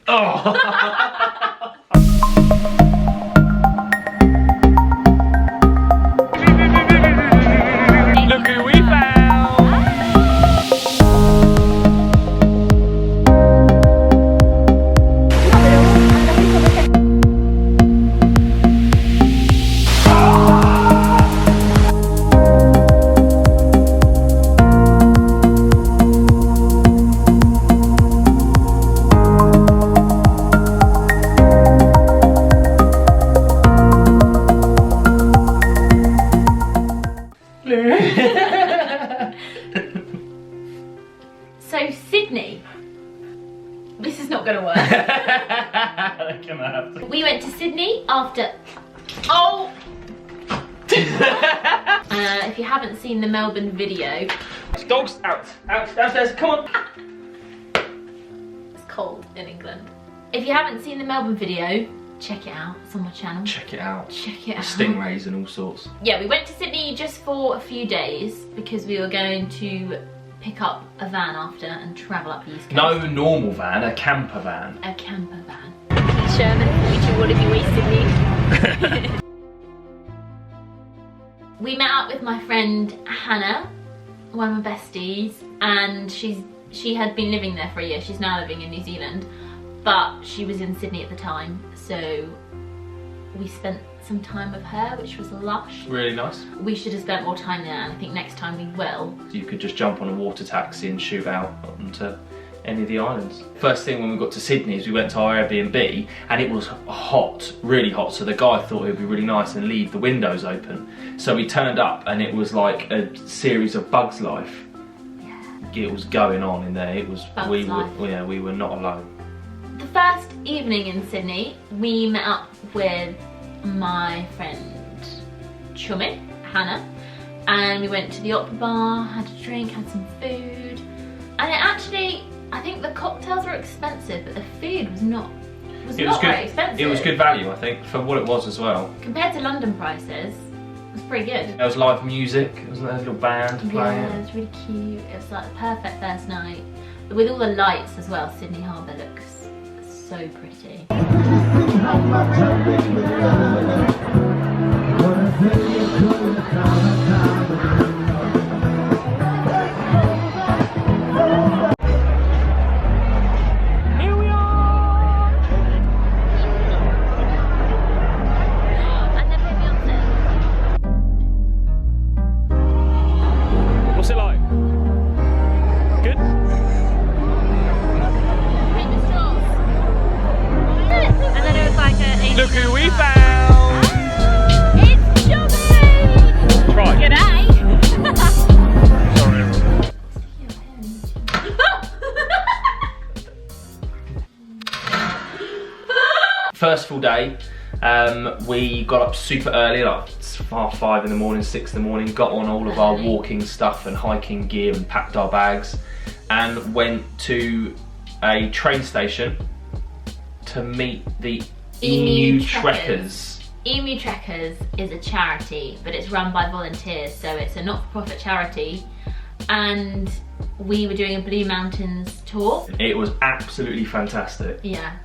Oh. Look who we found! So Sydney, this is not going to work. We went to Sydney after, oh! If you haven't seen the Melbourne video. Dogs out, downstairs, come on. It's cold in England. If you haven't seen the Melbourne video, check it out, it's on my channel. Check it out. Check it out. Stingrays and all sorts. Yeah, we went to Sydney just for a few days because we were going to pick up a van after and travel up the East Coast. No normal van, a camper van. A camper van. Keith Sherman, would you want to be with Sydney? We met up with my friend Hannah, one of my besties, and she had been living there for a year. She's now living in New Zealand, but she was in Sydney at the time, so we spent some time with her, which was lush. Really nice. We should have spent more time there, and I think next time we will. You could just jump on a water taxi and shoot out onto any of the islands. First thing when we got to Sydney is we went to our Airbnb, and it was hot, really hot, so the guy thought it would be really nice and leave the windows open. So we turned up and it was like a series of Bugs Life. Yeah. It was going on in there. It was we were not alone. The first evening in Sydney, we met up with my friend Chummy, Hannah, and we went to the opera bar, had a drink, had some food, and it actually, I think the cocktails were expensive, but the food was not very expensive. It was good value, I think, for what it was as well. Compared to London prices, it was pretty good. There was live music, wasn't there? A little band playing. Yeah, it was really cute. It was like the perfect first night. With all the lights as well, Sydney Harbour looks so pretty. What's it like? Good? And then it was like a... Look who we found! It's Chummy! Try. G'day! Sorry everyone. First full day, we got up super early, like 5 in the morning, 6 in the morning, got on all of our walking stuff and hiking gear and packed our bags and went to a train station to meet the Emu Trekkers. Emu Trekkers is a charity, but it's run by volunteers, so it's a not-for-profit charity, and we were doing a Blue Mountains tour. It was absolutely fantastic. Yeah.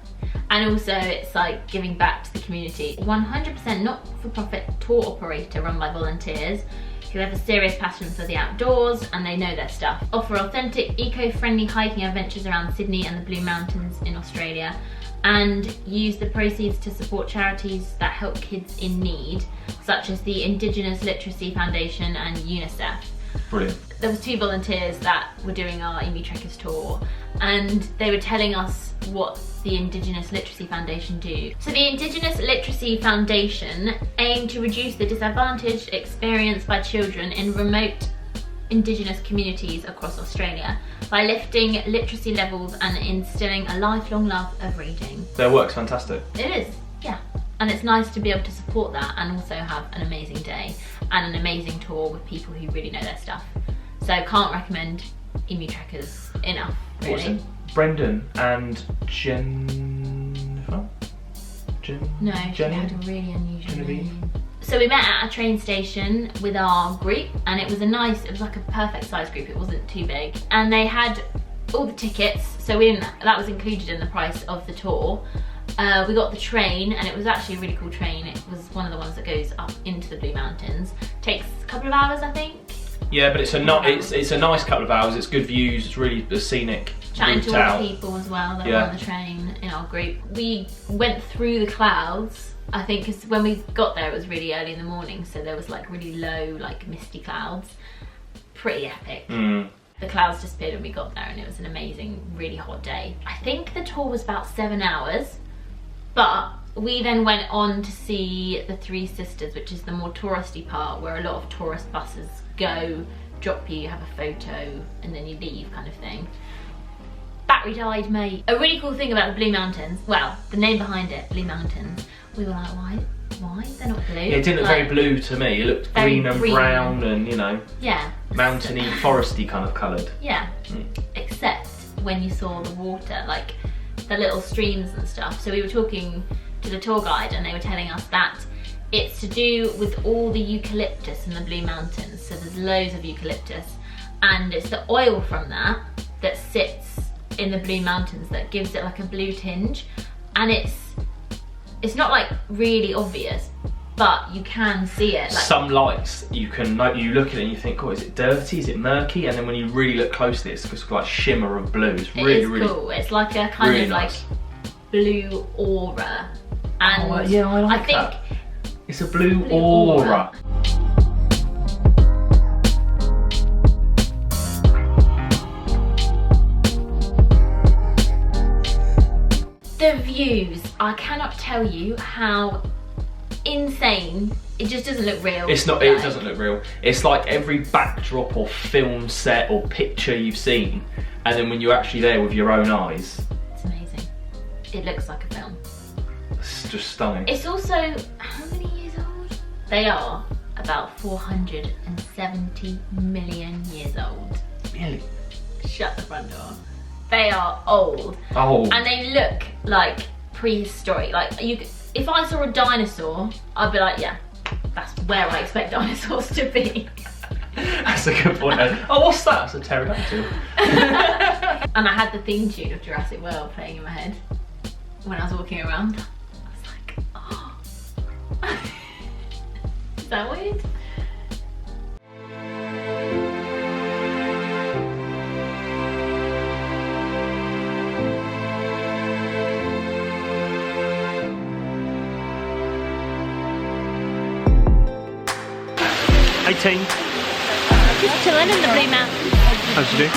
And also it's like giving back to the community. 100% not-for-profit tour operator run by volunteers who have a serious passion for the outdoors and they know their stuff. Offer authentic, eco-friendly hiking adventures around Sydney and the Blue Mountains in Australia, and use the proceeds to support charities that help kids in need, such as the Indigenous Literacy Foundation and UNICEF. Brilliant. There was 2 volunteers that were doing our Emu Trekkers tour, and they were telling us what the Indigenous Literacy Foundation do. So the Indigenous Literacy Foundation aim to reduce the disadvantage experienced by children in remote Indigenous communities across Australia by lifting literacy levels and instilling a lifelong love of reading. Their work's fantastic. It is, yeah. And it's nice to be able to support that and also have an amazing day and an amazing tour with people who really know their stuff. So can't recommend Emu Trekkers enough, really. What was it? Brendan and Jennifer? No, she had a really unusual name. So we met at a train station with our group, and it was like a perfect size group. It wasn't too big. And they had all the tickets, so that was included in the price of the tour. We got the train, and it was actually a really cool train. It was one of the ones that goes up into the Blue Mountains. Takes a couple of hours, I think. Yeah, but it's a nice couple of hours. It's good views. It's really a scenic Chatting to route all the people as well that were on the train in our group. We went through the clouds, I think, because when we got there it was really early in the morning, so there was like really low, like misty clouds. Pretty epic. The clouds disappeared when we got there, and it was an amazing, really hot day. I think the tour was about 7 hours, but we then went on to see the Three Sisters, which is the more touristy part, where a lot of tourist buses go, drop you, have a photo, and then you leave, kind of thing. Battery died, mate. A really cool thing about the Blue Mountains, well, the name behind it, Blue Mountains, we were like, why? They're not blue. Yeah, it didn't look very blue to me. It looked green and brown and, you know, mountainy, foresty kind of coloured. Yeah, except when you saw the water, like the little streams and stuff. So we were talking to the tour guide, and they were telling us that it's to do with all the eucalyptus in the Blue Mountains. So there's loads of eucalyptus, and it's the oil from that that sits in the Blue Mountains that gives it like a blue tinge. And it's not like really obvious, but you can see it. Like, some lights, you look at it and you think, oh, is it dirty? Is it murky? And then when you really look closely, it's just like shimmer of blue. It's really cool. It's like a kind of nice, like blue aura. And yeah, I like that. I think it's a blue aura. The views, I cannot tell you how insane. It just doesn't look real. It's not. It doesn't look real. It's like every backdrop or film set or picture you've seen, and then when you're actually there with your own eyes, it's amazing. It looks like a film. It's just stunning. It's also, how many years old? They are about 470 million years old. Really? Shut the front door. They are old. Oh. And they look like prehistoric. Like, if I saw a dinosaur, I'd be like, yeah, that's where I expect dinosaurs to be. That's a good point. Oh, what's that? It's a pterodactyl. And I had the theme tune of Jurassic World playing in my head when I was walking around. I was like, oh. Is that weird? Team. Just chilling in the Blue Mountains. How'd you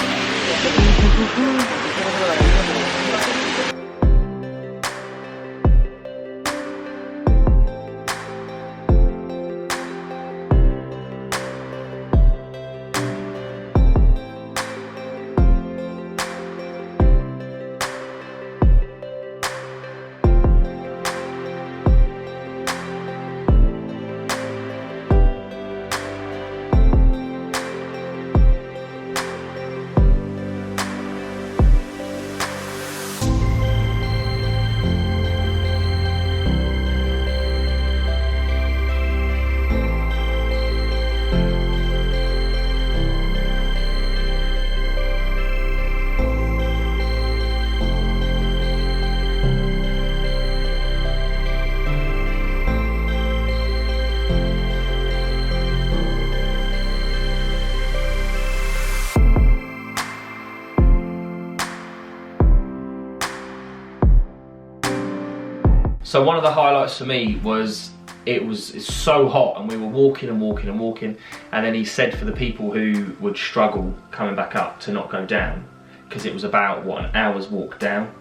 So one of the highlights for me was it's so hot, and we were walking and walking and walking, and then he said for the people who would struggle coming back up to not go down, because it was about, what, an hour's walk down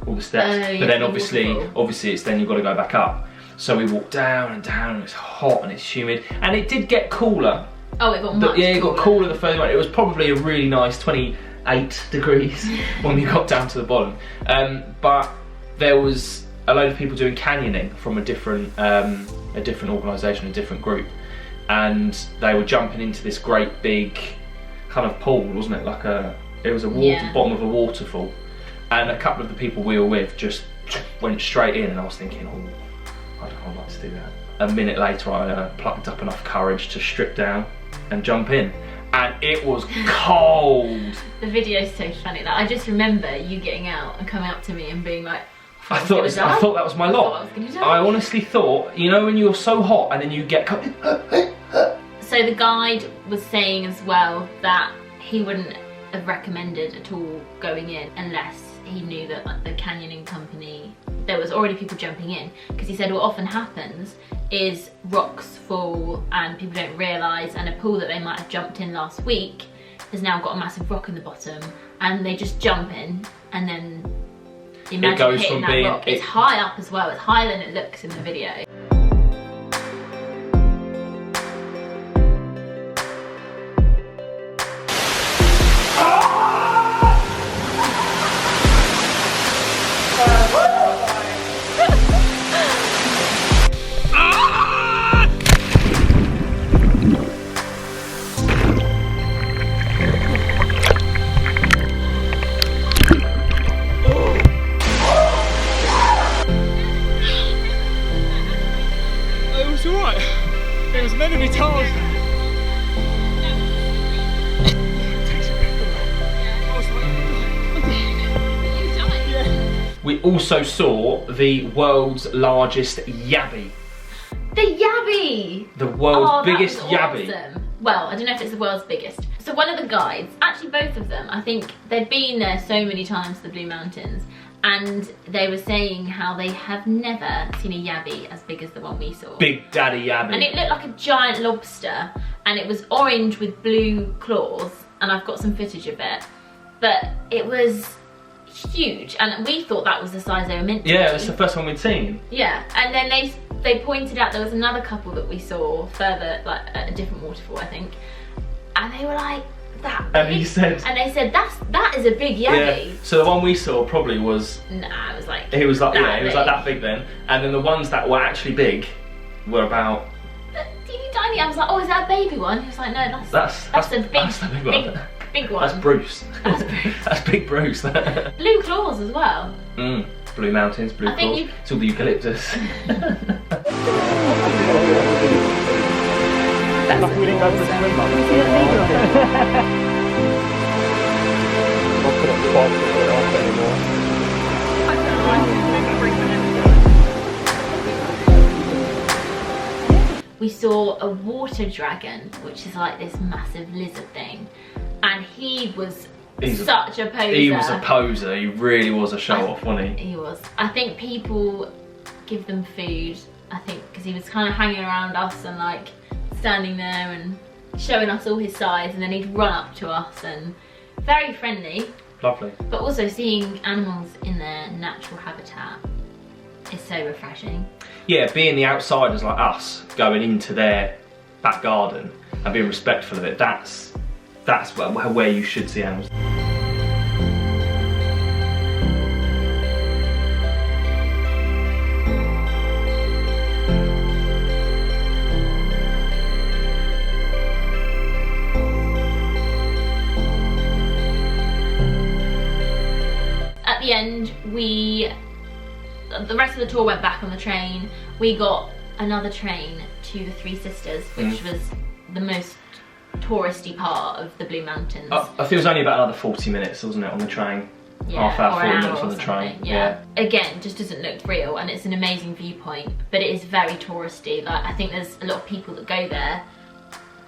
all the steps. But then obviously it's then you've got to go back up. So we walked down and down, and it's hot and it's humid, and it did get cooler. Oh, it got much cooler. Yeah, it got cooler the further. It was probably a really nice 28 degrees when we got down to the bottom. But there was a load of people doing canyoning from a different organisation, a different group, and they were jumping into this great big kind of pool, wasn't it? Like it was a bottom of a waterfall, and a couple of the people we were with just went straight in, and I was thinking, oh, I'd like to do that. A minute later, I plucked up enough courage to strip down and jump in, and it was cold. The video's so funny. Like, I just remember you getting out and coming up to me and being like, I thought that was my lot. I honestly thought, you know, when you're so hot and then you get So the guide was saying as well that he wouldn't have recommended at all going in unless he knew that, like, the canyoning company, there was already people jumping in, because he said what often happens is rocks fall and people don't realise, and a pool that they might have jumped in last week has now got a massive rock in the bottom, and they just jump in, and then imagine it goes hitting from that being rock. It's high up as well. It's higher than it looks in the video. We also saw the world's largest yabby. The yabby! The world's biggest yabby. Awesome. Well, I don't know if it's the world's biggest. So one of the guides, actually both of them, I think they've been there so many times, the Blue Mountains, and they were saying how they have never seen a yabby as big as the one we saw. Big Daddy Yabby. And it looked like a giant lobster, and it was orange with blue claws, and I've got some footage of it. But it was huge, and we thought that was the size they were meant to be. Yeah, it's the first one we'd seen. Yeah, and then they pointed out there was another couple that we saw further, like at a different waterfall, I think, and they were like, that big? And he said, and they said that is a big yabby. Yeah. So the one we saw probably was. Nah, it was like. It was like that it was like that big then, and then the ones that were actually big were about. Teeny tiny. I was like, oh, is that a baby one? He was like, no, that's a big, that's the big one. Big one. That's Bruce. That's Bruce. That's Big Bruce. Blue claws as well. Blue mountains, blue claws. It's all the eucalyptus. That's we didn't go for a swim, Mum. See that video of it? Not put a spot for it anymore. We saw a water dragon, which is like this massive lizard thing, and he was such a poser. He was a poser. He really was a show-off, wasn't he? He was. I think people give them food. I think because he was kind of hanging around us and like standing there and showing us all his size, and then he'd run up to us and very friendly. Lovely. But also seeing animals in their natural habitat is so refreshing. Yeah, being the outsiders like us, going into their back garden and being respectful of it, that's where you should see animals. At the end, the rest of the tour went back on the train. We got another train to the Three Sisters, which was the most touristy part of the Blue Mountains. I think it was only about another 40 minutes, wasn't it, on the train? Yeah, half hour, or 40 an minutes hour on the or train. something, yeah. Again, just doesn't look real, and it's an amazing viewpoint, but it is very touristy. Like, I think there's a lot of people that go there,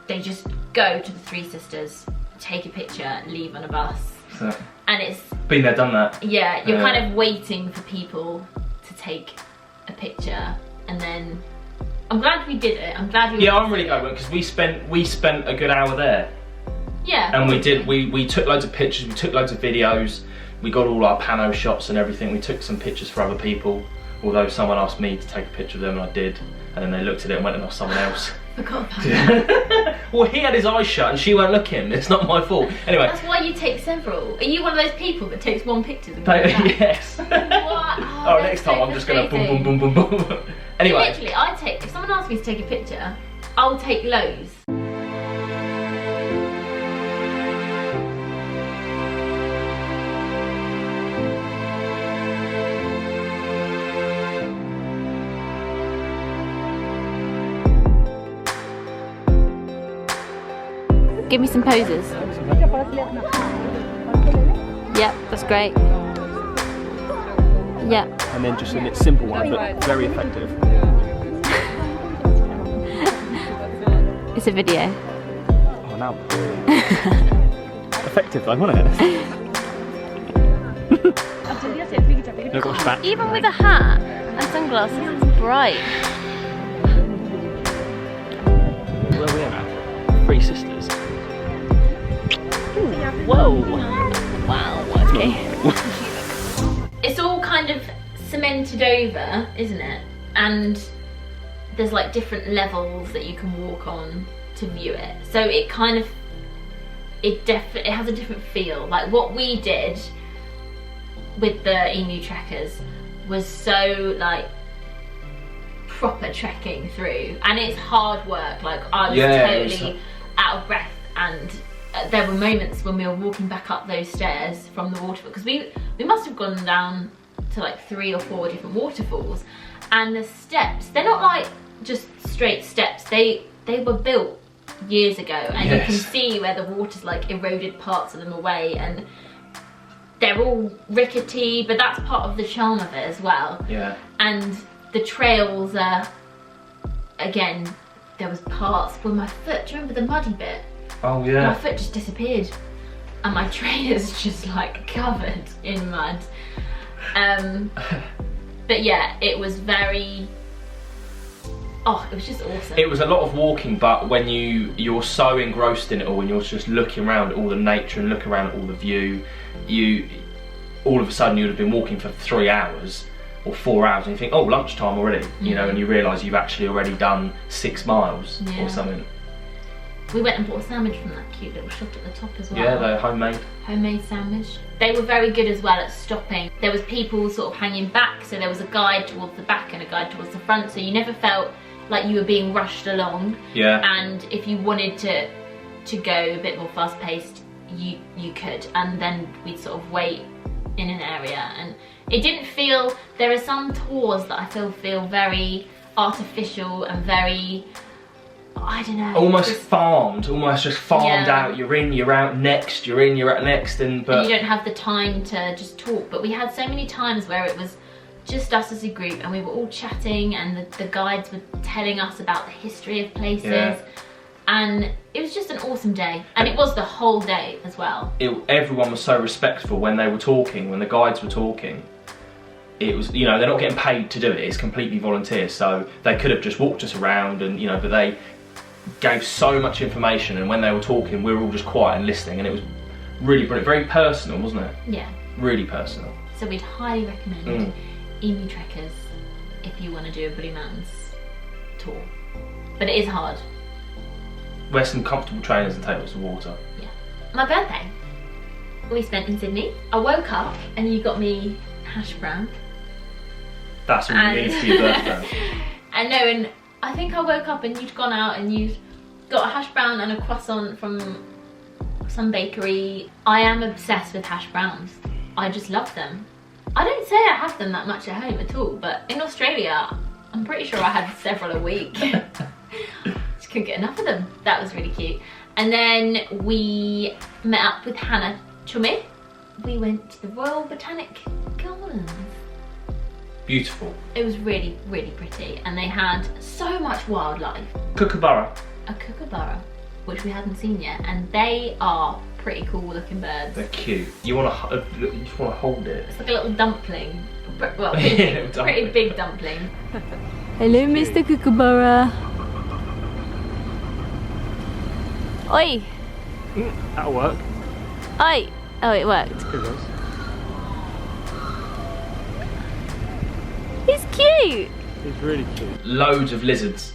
they just go to the Three Sisters, take a picture, leave on a bus. So, and it's... been there, done that. Yeah, you're kind of waiting for people to take a picture, and then... I'm glad we did it. I'm glad we... Yeah, I'm really glad because we spent a good hour there. Yeah. And we took loads of pictures, we took loads of videos, we got all our pano shots and everything. We took some pictures for other people, although someone asked me to take a picture of them and I did, and then they looked at it and went and asked someone else. Forgot about that. Well, he had his eyes shut and she weren't looking. It's not my fault. Anyway. That's why you take several. Are you one of those people that takes one picture and goes back? Yes. What? Oh, next time I'm just gonna boom, boom, boom, boom, boom. Anyway. Literally, if someone asks me to take a picture, I'll take loads. Give me some poses. Yep, that's great. Yep. And then just a simple one, but very effective. It's a video. Oh, now. Effective though, wasn't it? Look what's back. Even with a hat and sunglasses, it's bright. Where we at? Three Sisters. Whoa! Wow, okay. It's all kind of cemented over, isn't it? And there's like different levels that you can walk on to view it. So it kind of, it has a different feel. Like what we did with the emu trekkers was so like proper trekking through, and it's hard work. Like I was totally out of breath, and there were moments when we were walking back up those stairs from the waterfall, because we must have gone down to like 3 or 4 different waterfalls, and the steps, they're not like just straight steps, they were built years ago, and you can see where the water's like eroded parts of them away, and they're all rickety, but that's part of the charm of it as well. Yeah. And the trails are, again, there was parts where my foot, do you remember the muddy bit? Oh yeah. My foot just disappeared, and my trainer's just like covered in mud. But yeah, it was very, oh, it was just awesome. It was a lot of walking, but when you're so engrossed in it all, and you're just looking around at all the nature and looking around at all the view, all of a sudden you'd have been walking for 3 hours or 4 hours, and you think, oh, lunchtime already, you know, and you realise you've actually already done 6 miles or something. We went and bought a sandwich from that cute little shop at the top as well. Yeah, the homemade sandwich. They were very good as well at stopping. There was people sort of hanging back, so there was a guide towards the back and a guide towards the front, so you never felt like you were being rushed along. Yeah. And if you wanted to go a bit more fast paced, you could, and then we'd sort of wait in an area, and it didn't feel, there are some tours that I feel very artificial and very, I don't know, almost just farmed out. You're in, you're out next, you're in, you're out next, and you don't have the time to just talk. But we had so many times where it was just us as a group, and we were all chatting, and the guides were telling us about the history of places, and it was just an awesome day. And it was the whole day as well. Everyone was so respectful when they were talking, when the guides were talking. It was, you know, they're not getting paid to do it, it's completely volunteer, so they could have just walked us around, and you know, but they gave so much information, and when they were talking we were all just quiet and listening, and it was really brilliant, very personal, wasn't it? Yeah. Really personal. So we'd highly recommend emu trekkers if you want to do a Blue Mountains tour. But it is hard. Wear some comfortable trainers and take lots of water. Yeah. My birthday, we spent in Sydney. I woke up and you got me hash brown. That's what you need for your birthday. I know, and I think I woke up and you'd gone out and you'd got a hash brown and a croissant from some bakery. I am obsessed with hash browns. I just love them. I don't say I have them that much at home at all, but in Australia, I'm pretty sure I had several a week. Just couldn't get enough of them. That was really cute. And then we met up with Hannah Chummy. We went to the Royal Botanic Gardens. Beautiful. It was really, really pretty, and they had so much wildlife. Kookaburra. A kookaburra, which we hadn't seen yet, and they are pretty cool looking birds. They're cute. You want to hold it. It's like a little dumpling. Well, pretty big dumpling. Hello, Mr. Kookaburra. Oi. That'll work. Oi. Oh, it worked. He's cute. He's really cute. Loads of lizards.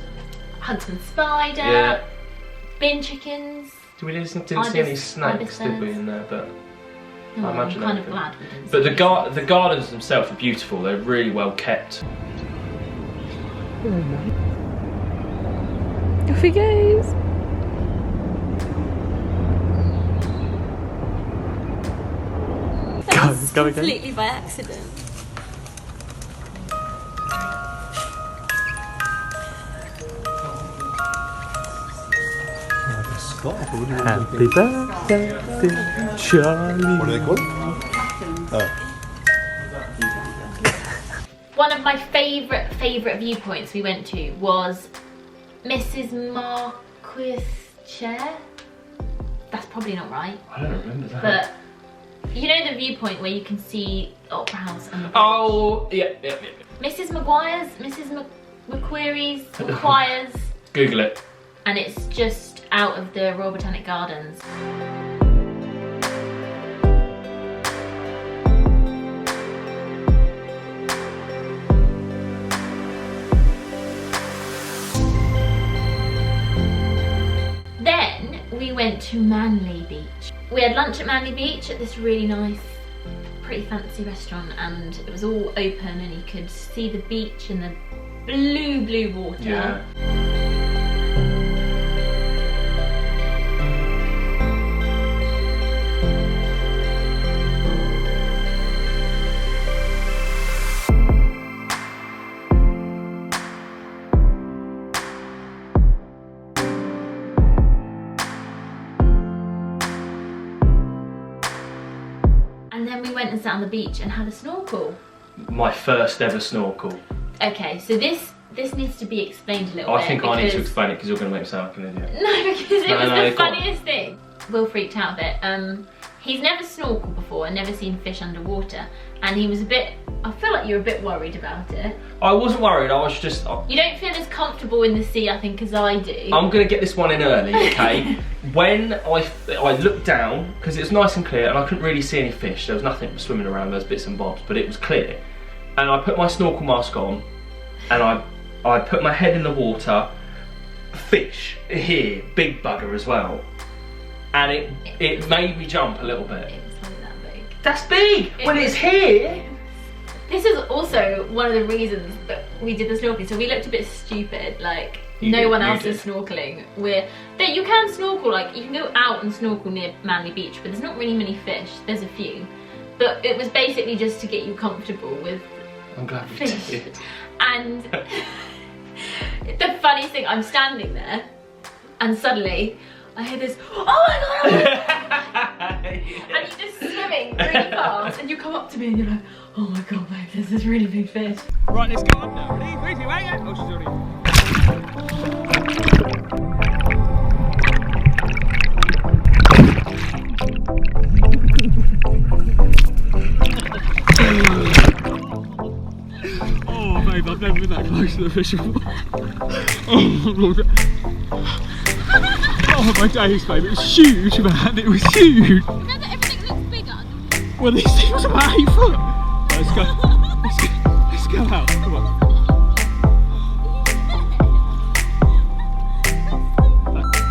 Huntsman spider. Yeah. Bin chickens. Didn't see any snakes, did we, in there? But no, I imagine I'm kind of glad we didn't. But the gardens themselves are beautiful. They're really well kept. Off he goes. Go again. Completely by accident. Happy birthday, Charlie. What are they called? One of my favourite viewpoints we went to was Mrs. Marquis chair. That's probably not right. I don't remember that. But you know the viewpoint where you can see Opera House and the bridge? Oh, yeah. Mrs. McQuarrie's, Google it. and it's just out of the Royal Botanic Gardens. Then we went to Manly Beach. We had lunch at Manly Beach at this really nice, pretty fancy restaurant, and it was all open and you could see the beach and the blue water. Yeah. And then we went and sat on the beach and had a snorkel. My first ever snorkel. Okay, so this needs to be explained a little bit. I think I need to explain it because you're going to make me sound like an idiot. No, because it was the go on. funniest thing. Will freaked out a bit. He's never snorkeled before and never seen fish underwater, and he was a bit, I feel like you're a bit worried about it. I wasn't worried, I was just... You don't feel as comfortable in the sea, I think, as I do. I'm going to get this one in early, okay? When I looked down, because it was nice and clear and I couldn't really see any fish, there was nothing swimming around, those bits and bobs, but it was clear. And I put my snorkel mask on and I put my head in the water, fish here, big bugger as well. And it made me jump a little bit. It was like that big. That's big! When it's here! This is also one of the reasons that we did the snorkeling. So we looked a bit stupid, like no one else is snorkeling. You can snorkel, like you can go out and snorkel near Manly Beach, but there's not really many fish. There's a few, but it was basically just to get you comfortable with I'm glad we fish. did. And the funniest thing, I'm standing there, and suddenly I hear this, oh my god! And you're just swimming really fast, and you come up to me and you're like, oh my god, babe, there's this really big fish. Right, let's go on now. Ready? Oh, she's already. Oh, babe, I've never been that close to the fish before. Oh my days, babe, it was huge, man, it was huge. You know that everything looks bigger? Well, this thing was about 8 foot. Right, let's go out, come on.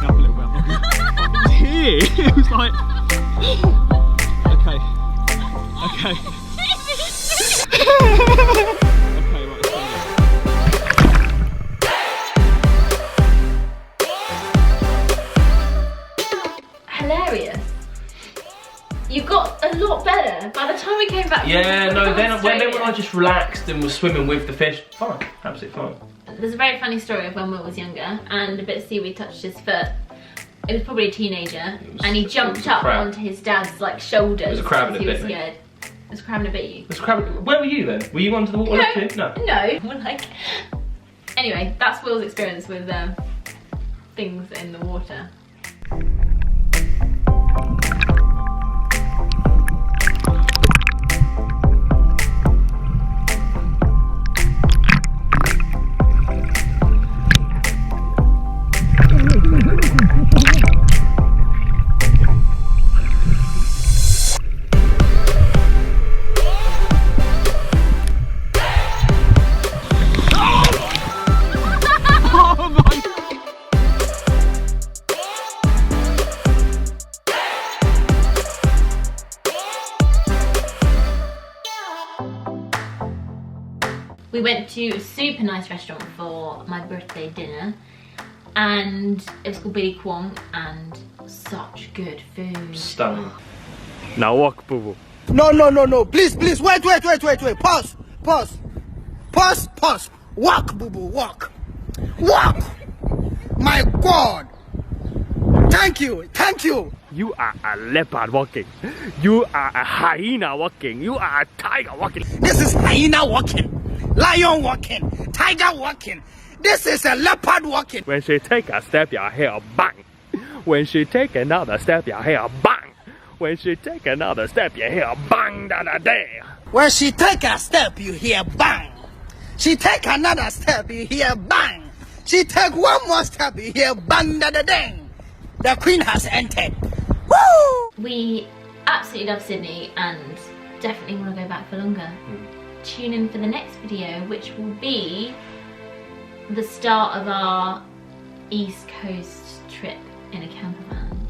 Up a little bit. It was here, it was like... Okay. Okay, right, let's go. Hilarious. You got a lot better by the time we came back. Yeah, no, then when I just relaxed and was swimming with the fish, fine, absolutely fine. There's a very funny story of when Will was younger and a bit of seaweed touched his foot. It was probably a teenager, and he jumped up onto his dad's like shoulders. It was a crab and it he was bit me. scared. It was a crab and it bit you. It was a crab. Where were you then? Were you under the water too? No. No. We're like. Anyway, that's Will's experience with things in the water. We went to a super nice restaurant for my birthday dinner, and it was called Billy Kwong, and such good food. Stunning. Now walk, boo boo. No. Please. Wait. Pause. Walk, boo boo, walk. My God. Thank you, thank you. You are a leopard walking. You are a hyena walking. You are a tiger walking. This is hyena walking, lion walking, tiger walking. This is a leopard walking. When she take a step, you hear bang. When she take another step, you hear bang. When she take another step, you hear bang da da da. When she take a step, you hear bang. She take another step, you hear bang. She take one more step, you hear bang da da ding. The queen has entered. Woo! We absolutely love Sydney and definitely want to go back for longer. Tune in for the next video, which will be the start of our East Coast trip in a camper van.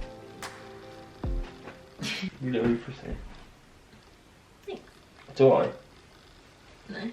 You little Lucy. Thanks. Do I? No.